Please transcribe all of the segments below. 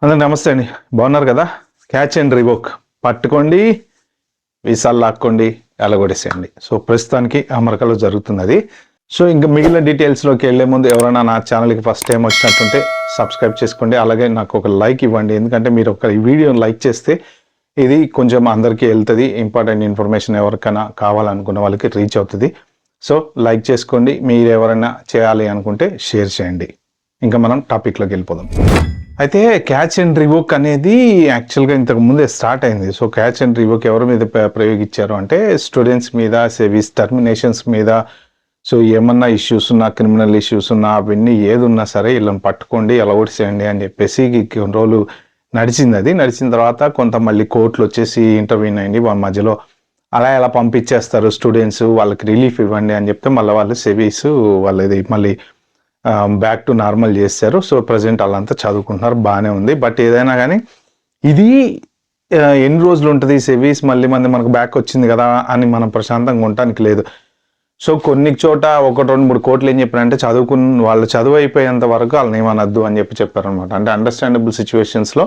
అందరూ నమస్తే అండి. బాగున్నారు కదా? క్యాచ్ అండ్ రివోక్ పట్టుకోండి, వీసాలు లాక్కోండి, ఎలగొట్టేసేయండి. సో ప్రస్తుతానికి అమెరికాలో జరుగుతున్నది. సో ఇంకా మిగిలిన డీటెయిల్స్లోకి వెళ్ళే ముందు ఎవరైనా నా ఛానల్కి ఫస్ట్ టైం వచ్చినట్టుంటే సబ్స్క్రైబ్ చేసుకోండి. అలాగే నాకు ఒక లైక్ ఇవ్వండి. ఎందుకంటే మీరు ఒక ఈ వీడియోని లైక్ చేస్తే ఇది కొంచెం అందరికీ వెళ్తుంది. ఇంపార్టెంట్ ఇన్ఫర్మేషన్ ఎవరికైనా కావాలనుకున్న వాళ్ళకి రీచ్ అవుతుంది. సో లైక్ చేసుకోండి. మీరు ఎవరైనా చేయాలి అనుకుంటే షేర్ చేయండి. ఇంకా మనం టాపిక్లోకి వెళ్ళిపోదాం. అయితే క్యాచ్ అండ్ రివోక్ అనేది యాక్చువల్గా ఇంతకు ముందే స్టార్ట్ అయింది. సో క్యాచ్ అండ్ రివోక్ ఎవరి మీద ప్రయోగించారు అంటే స్టూడెంట్స్ మీద, సేవీస్ టర్మినేషన్స్ మీద. సో ఏమన్నా ఇష్యూస్ ఉన్నా, క్రిమినల్ ఇష్యూస్ ఉన్నా, అవన్నీ ఏది ఉన్నా సరే వీళ్ళని పట్టుకోండి, అలౌట్ చేయండి అని చెప్పేసి కొన్ని రోజులు నడిచింది. అది నడిచిన తర్వాత కొంత మళ్ళీ కోర్టులు వచ్చేసి ఇంటర్వ్యూన్ అయింది. వాళ్ళ మధ్యలో అలా పంపించేస్తారు స్టూడెంట్స్, వాళ్ళకి రిలీఫ్ ఇవ్వండి అని చెప్తే మళ్ళీ వాళ్ళు సేవీస్ వాళ్ళది మళ్ళీ బ్యాక్ టు నార్మల్ చేశారు. సో ప్రజెంట్ వాళ్ళంతా చదువుకుంటున్నారు, బాగానే ఉంది. బట్ ఏదైనా కానీ ఇది ఎన్ని రోజులు ఉంటుంది సేవీస్ మళ్ళీ మనకు బ్యాక్ వచ్చింది కదా అని మనం ప్రశాంతంగా ఉండటానికి లేదు. సో కొన్ని చోట 1-2-3 కోట్లు ఏం చెప్పారంటే వాళ్ళు చదువు అయిపోయేంత వరకు వాళ్ళని ఏమనద్దు అని చెప్పారనమాట. అంటే అండర్స్టాండబుల్ సిచ్యువేషన్స్లో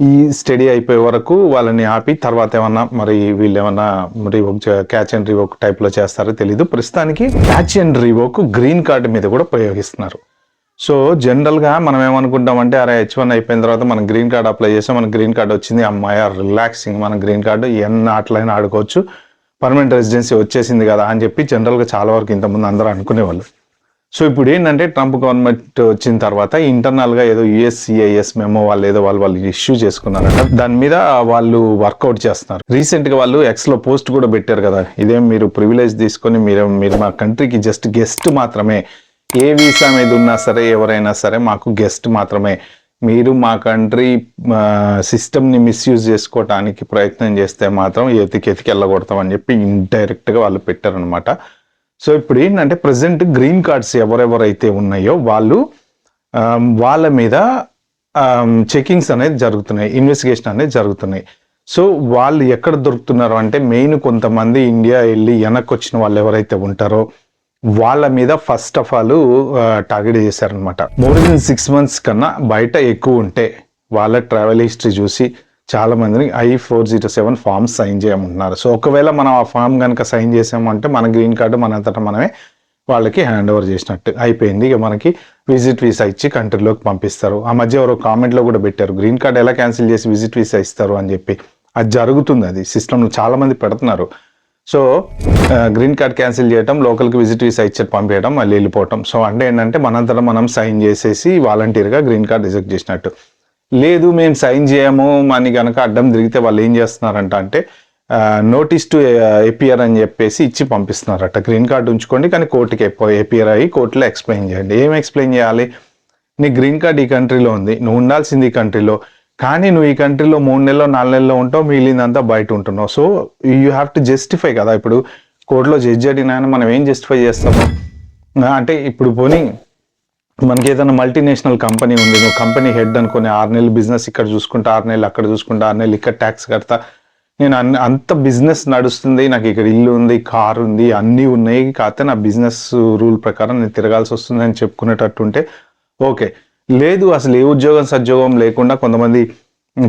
ఈ స్టడీ అయిపోయే వరకు వాళ్ళని ఆపి తర్వాత ఏమన్నా మరి వీళ్ళు ఏమన్నా రివోక్ క్యాచ్ అండ్ రివోక్ టైప్లో చేస్తారో తెలీదు. ప్రస్తుతానికి catch and revoke green card మీద కూడా ప్రయోగిస్తున్నారు. సో జనరల్గా మనం ఏమనుకుంటామంటే అరే H1 అయిపోయిన తర్వాత మనం గ్రీన్ కార్డు అప్లై చేసాం, మనకు గ్రీన్ కార్డు వచ్చింది, అమ్మాయి రిలాక్సింగ్, మన గ్రీన్ కార్డు ఎన్ని ఆటలైనా ఆడుకోవచ్చు, పర్మనెంట్ రెసిడెన్సీ వచ్చేసింది కదా అని చెప్పి జనరల్గా చాలా వరకు ఇంతకుముందు అందరూ అనుకునేవాళ్ళు. సో ఇప్పుడు ఏంటంటే ట్రంప్ గవర్నమెంట్ వచ్చిన తర్వాత ఇంటర్నల్గా ఏదో USCIS మెమో వాళ్ళు ఇష్యూ చేసుకున్నారంట. దాని మీద వాళ్ళు వర్కౌట్ చేస్తున్నారు. రీసెంట్గా వాళ్ళు ఎక్స్లో పోస్ట్ కూడా పెట్టారు కదా, ఇదేం మీరు ప్రివిలేజ్ తీసుకొని మీరు మా కంట్రీకి జస్ట్ గెస్ట్ మాత్రమే, ఏ వీసా మీద ఉన్నా సరే ఎవరైనా సరే మాకు గెస్ట్ మాత్రమే, మీరు మా కంట్రీ సిస్టమ్ని మిస్యూజ్ చేసుకోవటానికి ప్రయత్నం చేస్తే మాత్రం ఎతికి వెళ్ళగొడతాం అని చెప్పి ఇండైరెక్ట్గా వాళ్ళు పెట్టారనమాట. సో ఇప్పుడు ఏంటంటే ప్రజెంట్ గ్రీన్ కార్డ్స్ ఎవరెవరైతే ఉన్నాయో వాళ్ళ మీద చెకింగ్స్ అనేది జరుగుతున్నాయి, ఇన్వెస్టిగేషన్ అనేది జరుగుతున్నాయి. సో వాళ్ళు ఎక్కడ దొరుకుతున్నారు అంటే మెయిన్ కొంతమంది ఇండియా వెళ్ళి వెనక్కి వచ్చిన వాళ్ళు ఎవరైతే ఉంటారో వాళ్ళ మీద ఫస్ట్ ఆఫ్ ఆల్ టార్గెట్ చేశారనమాట. మోర్ దెన్ 6 months కన్నా బయట ఎక్కువ ఉంటే వాళ్ళ ట్రావెల్ హిస్టరీ చూసి చాలా మందిని I-407 ఫామ్ సైన్ చేయమంటున్నారు. సో ఒకవేళ మనం ఆ ఫామ్ కనుక సైన్ చేసామంటే మన గ్రీన్ కార్డు మనంతటా మనమే వాళ్ళకి హ్యాండ్ ఓవర్ చేసినట్టు అయిపోయింది. ఇక మనకి విజిట్ వీసా ఇచ్చి కంట్రీలోకి పంపిస్తారు. ఆ మధ్య ఎవరో కామెంట్లో కూడా పెట్టారు, గ్రీన్ కార్డు ఎలా క్యాన్సిల్ చేసి విజిట్ వీసా ఇస్తారు అని చెప్పి. అది జరుగుతుంది, అది సిస్టమ్లో చాలా మంది పెడుతున్నారు. సో గ్రీన్ కార్డ్ క్యాన్సిల్ చేయడం, లోకల్కి విజిట్ వీసా ఇచ్చి పంపించడం, మళ్ళీ వెళ్ళిపోవటం. సో అంటే ఏంటంటే మనంతటా మనం సైన్ చేసేసి వాలంటీర్గా గ్రీన్ కార్డ్ రిజెక్ట్ చేసినట్టు. లేదు మేము సైన్ చేయము అని కనుక అడ్డం తిరిగితే వాళ్ళు ఏం చేస్తున్నారంట అంటే నోటీస్ టు ఎపియర్ అని చెప్పేసి ఇచ్చి పంపిస్తున్నారట. గ్రీన్ కార్డు ఉంచుకోండి కానీ కోర్టుకి ఎపియర్ అయ్యి కోర్టులో ఎక్స్ప్లెయిన్ చేయండి. ఏం ఎక్స్ప్లెయిన్ చేయాలి? నీ గ్రీన్ కార్డ్ ఈ కంట్రీలో ఉంది, నువ్వు ఉండాల్సింది ఈ కంట్రీలో, కానీ నువ్వు ఈ కంట్రీలో 3 నెలలో 4 నెలల్లో ఉంటావు, మిగిలిందంతా బయట ఉంటున్నావు. So you have to justify కదా. ఇప్పుడు కోర్టులో జడ్జి అడిగినా మనం ఏం జస్టిఫై చేస్తాము అంటే, ఇప్పుడు పోనీ మనకి ఏదైనా మల్టీనేషనల్ కంపెనీ ఉంది, నువ్వు కంపెనీ హెడ్ అనుకుని 6 నెలలు బిజినెస్ ఇక్కడ చూసుకుంటా, 6 నెలలు అక్కడ చూసుకుంటా, 6 నెలలు ఇక్కడ ట్యాక్స్ కడతా, నేను అంత బిజినెస్ నడుస్తుంది, నాకు ఇక్కడ ఇల్లు ఉంది, కారు ఉంది, అన్నీ ఉన్నాయి, కాకపోతే నా బిజినెస్ రూల్ ప్రకారం నేను తిరగాల్సి వస్తుంది అని చెప్పుకునేటట్టుంటే ఓకే. లేదు అసలు ఏ ఉద్యోగం సద్యోగం లేకుండా కొంతమంది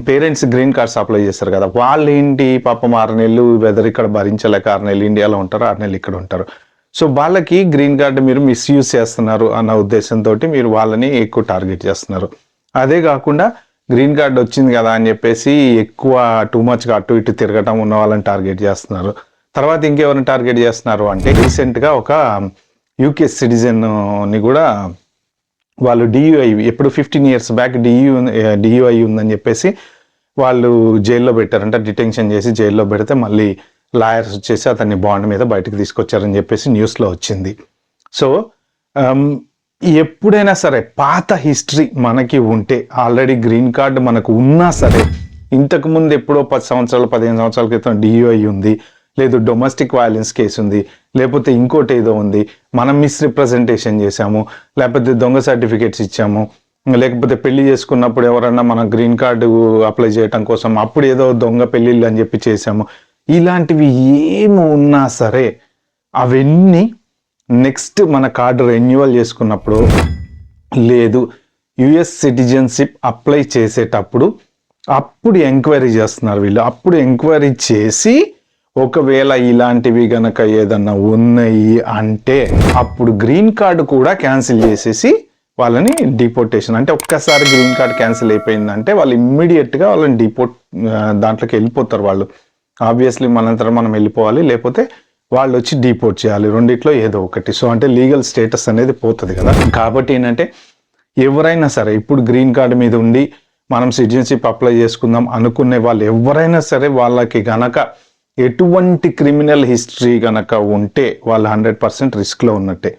పేరెంట్స్ గ్రీన్ కార్డ్స్ అప్లై చేస్తారు కదా, వాళ్ళు ఏంటి పాపం 6 నెలలు వెదర్ ఇక్కడ భరించలేక 6 నెలలు ఇండియాలో ఉంటారు, 6 నెలలు ఇక్కడ ఉంటారు. సో వాళ్ళకి గ్రీన్ కార్డు మీరు మిస్యూజ్ చేస్తున్నారు అన్న ఉద్దేశంతో మీరు వాళ్ళని ఎక్కువ టార్గెట్ చేస్తున్నారు. అదే కాకుండా గ్రీన్ కార్డు వచ్చింది కదా అని చెప్పేసి ఎక్కువ టూ మచ్గా అటు ఇటు తిరగటం ఉన్న వాళ్ళని టార్గెట్ చేస్తున్నారు. తర్వాత ఇంకెవరిని టార్గెట్ చేస్తున్నారు అంటే రీసెంట్గా ఒక UK సిటిజన్ని కూడా వాళ్ళు DUI ఎప్పుడు 15 years బ్యాక్ DUI ఉందని చెప్పేసి వాళ్ళు జైల్లో పెట్టారంట. డిటెన్షన్ చేసి జైల్లో పెడితే మళ్ళీ లాయర్స్ వచ్చేసి అతన్ని బాండ్ మీద బయటకు తీసుకొచ్చారని చెప్పేసి న్యూస్లో వచ్చింది. సో ఎప్పుడైనా సరే పాత హిస్టరీ మనకి ఉంటే, ఆల్రెడీ గ్రీన్ కార్డు మనకు ఉన్నా సరే, ఇంతకుముందు ఎప్పుడో 10 సంవత్సరాలు 15 సంవత్సరాల క్రితం DUI ఉంది, లేదు డొమెస్టిక్ వైలెన్స్ కేసు ఉంది, లేకపోతే ఇంకోటి ఏదో ఉంది, మనం మిస్రిప్రజెంటేషన్ చేశాము, లేకపోతే దొంగ సర్టిఫికేట్స్ ఇచ్చాము, లేకపోతే పెళ్లి చేసుకున్నప్పుడు ఎవరన్నా మన గ్రీన్ కార్డు అప్లై చేయడం కోసం అప్పుడు ఏదో దొంగ పెళ్ళిళ్ళు అని చెప్పి చేశాము, ఇలాంటివి ఏమి ఉన్నా సరే అవన్నీ నెక్స్ట్ మన కార్డు రెన్యువల్ చేసుకున్నప్పుడు, లేదు యుఎస్ సిటిజన్షిప్ అప్లై చేసేటప్పుడు అప్పుడు ఎంక్వైరీ చేస్తున్నారు వీళ్ళు. అప్పుడు ఎంక్వైరీ చేసి ఒకవేళ ఇలాంటివి గనక ఏదన్నా ఉన్నాయి అంటే అప్పుడు గ్రీన్ కార్డు కూడా క్యాన్సిల్ చేసేసి వాళ్ళని డిపోర్టేషన్, అంటే ఒక్కసారి గ్రీన్ కార్డ్ క్యాన్సిల్ అయిపోయిందంటే వాళ్ళు ఇమ్మీడియట్గా వాళ్ళని దాంట్లోకి వెళ్ళిపోతారు. వాళ్ళు ఆబ్వియస్లీ మనంతరం మనం వెళ్ళిపోవాలి, లేకపోతే వాళ్ళు వచ్చి డిపోర్ట్ చేయాలి, రెండిట్లో ఏదో ఒకటి. సో అంటే లీగల్ స్టేటస్ అనేది పోతుంది కదా. కాబట్టి ఏంటంటే ఎవరైనా సరే ఇప్పుడు గ్రీన్ కార్డు మీద ఉండి మనం సిటిజన్షిప్ అప్లై చేసుకుందాం అనుకునే వాళ్ళు ఎవరైనా సరే వాళ్ళకి గనక ఎటువంటి క్రిమినల్ హిస్టరీ గనక ఉంటే వాళ్ళు 100% రిస్క్లో ఉన్నట్టే.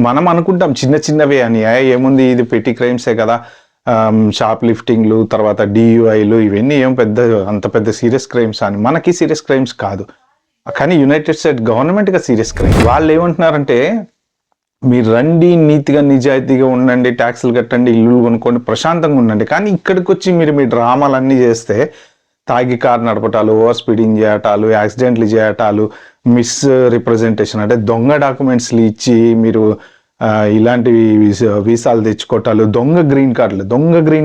మనం అనుకుంటాం చిన్న చిన్నవే అని, ఏముంది ఇది పెట్టి క్రైమ్సే కదా, షాప్ లిఫ్టింగ్లు, తర్వాత డియుఐలు, ఇవన్నీ ఏం అంత పెద్ద సీరియస్ క్రైమ్స్ అని. మనకి సీరియస్ క్రైమ్స్ కాదు, కానీ యునైటెడ్ స్టేట్స్ గవర్నమెంట్గా సీరియస్ క్రైమ్. వాళ్ళు ఏమంటున్నారంటే మీరు రండి, నీతిగా నిజాయితీగా ఉండండి, ట్యాక్సులు కట్టండి, ఇల్లు కొనుక్కోండి, ప్రశాంతంగా ఉండండి. కానీ ఇక్కడికి వచ్చి మీరు మీ డ్రామాలన్నీ చేస్తే తాగి కారు నడపటాలు, ఓవర్ స్పీడింగ్ చేయటాలు, యాక్సిడెంట్లు చేయటాలు, మిస్ రిప్రజెంటేషన్ అంటే దొంగ డాక్యుమెంట్స్లు ఇచ్చి మీరు ఇలాంటివి వీసాలు తెచ్చుకోవటాలు, దొంగ గ్రీన్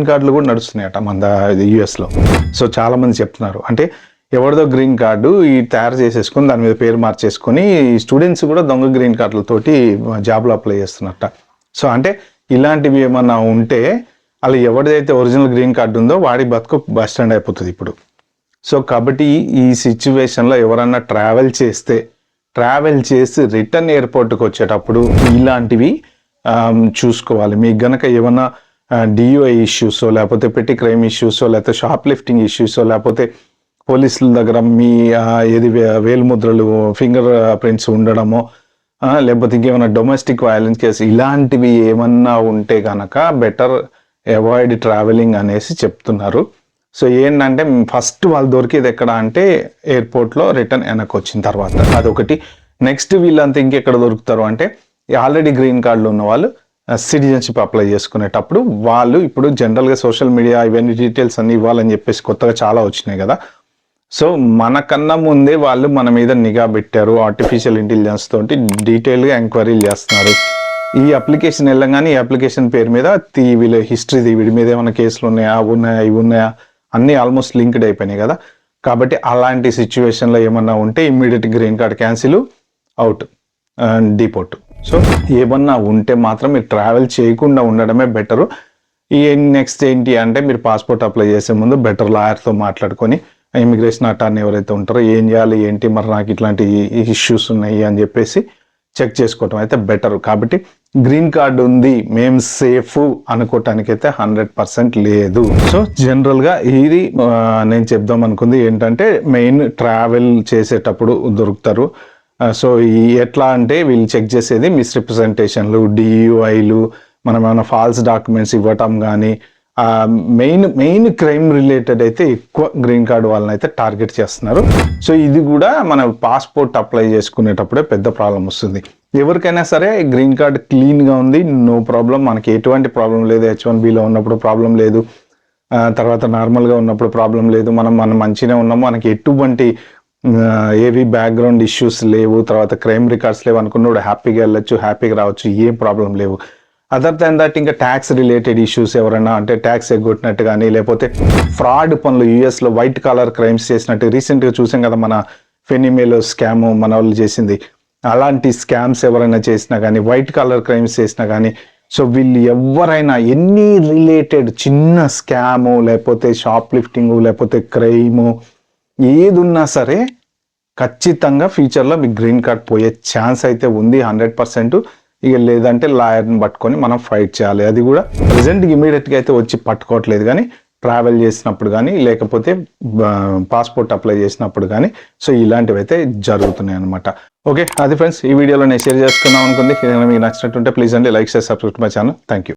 కార్డులు కూడా నడుస్తున్నాయట మన యుఎస్లో. సో చాలా మంది చెప్తున్నారు అంటే ఎవరిదో గ్రీన్ కార్డు ఈ తయారు చేసేసుకొని దాని మీద పేరు మార్చేసుకొని స్టూడెంట్స్ కూడా దొంగ గ్రీన్ కార్డులతోటి జాబ్లో అప్లై చేస్తున్నట్ట. సో అంటే ఇలాంటివి ఏమన్నా ఉంటే అలా ఎవరిదైతే ఒరిజినల్ గ్రీన్ కార్డు ఉందో వాడి బతుకు బస్ స్టాండ్ అయిపోతుంది ఇప్పుడు. సో కాబట్టి ఈ సిచ్యువేషన్లో ఎవరన్నా ట్రావెల్ చేసి రిటర్న్ ఎయిర్పోర్ట్కి వచ్చేటప్పుడు ఇలాంటివి చూసుకోవాలి. మీకు గనక ఏమన్నా డియుఐ ఇష్యూసో, లేకపోతే పెట్టి క్రైమ్ ఇష్యూసో, లేకపోతే షాప్ లిఫ్టింగ్ ఇష్యూసో, లేకపోతే పోలీసుల దగ్గర మీ ఏది వేలుముద్రలు, ఫింగర్ ప్రింట్స్ ఉండడమో, లేకపోతే ఇంకేమైనా డొమెస్టిక్ వైలెన్స్ కేసు ఇలాంటివి ఏమన్నా ఉంటే కనుక బెటర్ అవాయిడ్ ట్రావెలింగ్ అనేసి చెప్తున్నారు. సో ఏంటంటే ఫస్ట్ వాళ్ళు దొరికేది ఎక్కడ అంటే ఎయిర్పోర్ట్లో రిటర్న్ వెనక్కి వచ్చిన తర్వాత, అదొకటి. నెక్స్ట్ వీళ్ళంతా ఇంకెక్కడ దొరుకుతారు అంటే ఆల్రెడీ గ్రీన్ కార్డులు ఉన్న వాళ్ళు సిటిజన్షిప్ అప్లై చేసుకునేటప్పుడు వాళ్ళు ఇప్పుడు జనరల్గా సోషల్ మీడియా ఇవన్నీ డీటెయిల్స్ అన్ని ఇవ్వాలని చెప్పేసి కొత్తగా చాలా వచ్చినాయి కదా. సో మనకన్నా ముందే వాళ్ళు మన మీద నిఘా పెట్టారు, ఆర్టిఫిషియల్ ఇంటెలిజెన్స్ తోటి డీటెయిల్గా ఎంక్వైరీలు చేస్తున్నారు. ఈ అప్లికేషన్ వెళ్ళగానే ఈ అప్లికేషన్ పేరు మీద వీళ్ళ హిస్టరీ, వీడి మీద ఏమైనా కేసులు ఉన్నాయా, ఇవి ఉన్నాయా, అన్నీ ఆల్మోస్ట్ లింక్డ్ అయిపోయినాయి కదా. కాబట్టి అలాంటి సిచ్యువేషన్లో ఏమన్నా ఉంటే immediate green card cancel, out, deport. So ఏమన్నా ఉంటే మాత్రం మీరు ట్రావెల్ చేయకుండా ఉండడమే బెటరు. నెక్స్ట్ ఏంటి అంటే మీరు పాస్పోర్ట్ అప్లై చేసే ముందు బెటర్ లాయర్తో మాట్లాడుకొని ఇమిగ్రేషన్ అటార్నీ ఎవరైతే ఉంటారో ఏం చేయాలి ఏంటి, మరి నాకు ఇట్లాంటి ఇష్యూస్ ఉన్నాయి అని చెప్పేసి చెక్ చేసుకోవటం అయితే బెటర్. కాబట్టి గ్రీన్ కార్డు ఉంది మేము సేఫ్ అనుకోవటానికైతే 100% లేదు. సో జనరల్గా ఇది నేను చెప్దాం అనుకుంది ఏంటంటే మెయిన్ ట్రావెల్ చేసేటప్పుడు దొరుకుతారు. సో ఎట్లా అంటే వీళ్ళు చెక్ చేసేది మిస్రిప్రజెంటేషన్లు, డియుఐలు, మనం ఏమైనా ఫాల్స్ డాక్యుమెంట్స్ ఇవ్వటం కానీ, మెయిన్ క్రైమ్ రిలేటెడ్ అయితే ఎక్కువ గ్రీన్ కార్డు వాళ్ళని అయితే టార్గెట్ చేస్తున్నారు. సో ఇది కూడా మన పాస్పోర్ట్ అప్లై చేసుకునేటప్పుడే పెద్ద ప్రాబ్లం వస్తుంది. ఎవరికైనా సరే గ్రీన్ కార్డ్ క్లీన్గా ఉంది, నో ప్రాబ్లం, మనకి ఎటువంటి ప్రాబ్లం లేదు, H1Bలో ఉన్నప్పుడు ప్రాబ్లం లేదు, తర్వాత నార్మల్గా ఉన్నప్పుడు ప్రాబ్లం లేదు, మనం మంచిగా ఉన్నాము, మనకి ఎటువంటి ఏవి బ్యాక్గ్రౌండ్ ఇష్యూస్ లేవు, తర్వాత క్రైమ్ రికార్డ్స్ లేవు అనుకున్నాడు హ్యాపీగా వెళ్ళొచ్చు, హ్యాపీగా రావచ్చు, ఏం ప్రాబ్లం లేవు. అదర్ దాన్ దట్ ఇంకా ట్యాక్స్ రిలేటెడ్ ఇష్యూస్ ఎవరైనా అంటే ట్యాక్స్ ఎగ్గొట్టినట్టు కానీ, లేకపోతే ఫ్రాడ్ పనులు యూఎస్లో వైట్ కాలర్ క్రైమ్స్ చేసినట్టు రీసెంట్గా చూసాం కదా, మన ఫెనిమేలో స్కామ్ మన వాళ్ళు చేసింది. అలాంటి స్కామ్స్ ఎవరైనా చేసినా కానీ, వైట్ కాలర్ క్రైమ్స్ చేసినా కానీ, సో వీళ్ళు ఎవరైనా ఎన్ని రిలేటెడ్ చిన్న స్కాము, లేకపోతే షాప్ లిఫ్టింగు, లేకపోతే క్రైము ఏది ఉన్నా సరే ఖచ్చితంగా ఫ్యూచర్లో మీకు గ్రీన్ కార్డ్ పోయే ఛాన్స్ అయితే ఉంది 100%. ఇక లేదంటే లాయర్ని పట్టుకొని మనం ఫైట్ చేయాలి. అది కూడా ప్రజెంట్గా ఇమీడియట్గా అయితే వచ్చి పట్టుకోవట్లేదు, కానీ ట్రావెల్ చేసినప్పుడు కానీ, లేకపోతే పాస్పోర్ట్ అప్లై చేసినప్పుడు కానీ, సో ఇలాంటివి అయితే జరుగుతున్నాయి అనమాట. ఓకే, అది ఫ్రెండ్స్ ఈ వీడియోలో నేను షేర్ చేసుకుందాం అనుకుంది. మీకు నచ్చినట్టుంటే ప్లీజ్ అండి like, share, subscribe my channel. Thank you.